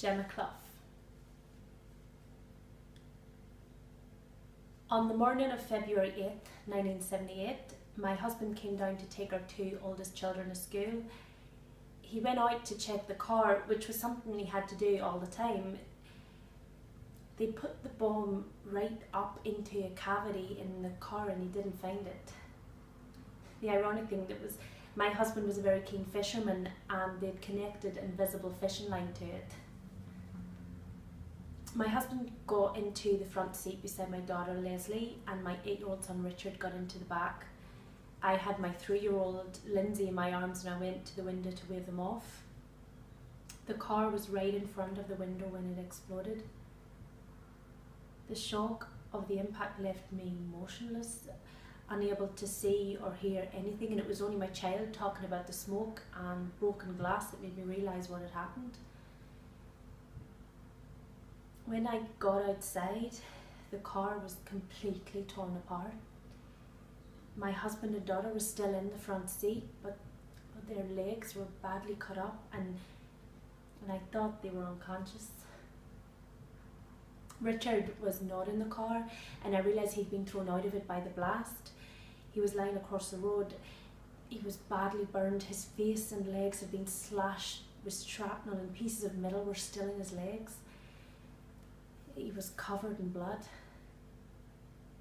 Gemma Clough. On the morning of February 8th, 1978, my husband came down to take our two oldest children to school. He went out to check the car, which was something he had to do all the time. They put the bomb right up into a cavity in the car and he didn't find it. The ironic thing was my husband was a very keen fisherman and they'd connected an invisible fishing line to it. My husband got into the front seat beside my daughter Leslie and my 8-year-old son Richard got into the back. I had my 3-year-old Lindsay in my arms and I went to the window to wave them off. The car was right in front of the window when it exploded. The shock of the impact left me motionless, unable to see or hear anything, and it was only my child talking about the smoke and broken glass that made me realise what had happened. When I got outside, the car was completely torn apart. My husband and daughter were still in the front seat, but their legs were badly cut up and I thought they were unconscious. Richard was not in the car and I realised he'd been thrown out of it by the blast. He was lying across the road. He was badly burned. His face and legs had been slashed with shrapnel and pieces of metal were still in his legs. He was covered in blood.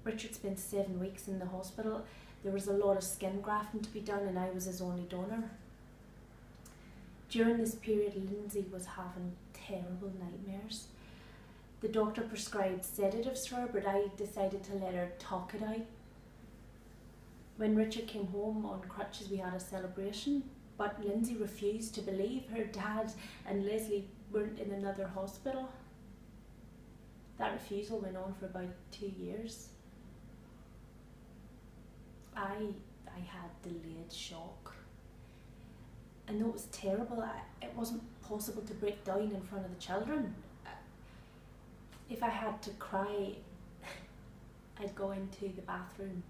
Richard spent 7 weeks in the hospital. There was a lot of skin grafting to be done and I was his only donor. During this period, Lindsay was having terrible nightmares. The doctor prescribed sedatives for her, but I decided to let her talk it out. When Richard came home on crutches, we had a celebration, but Lindsay refused to believe her dad and Leslie weren't in another hospital. That refusal went on for about 2 years. I had delayed shock. And though it was terrible, it wasn't possible to break down in front of the children. If I had to cry, I'd go into the bathroom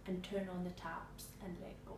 and turn on the taps and let go.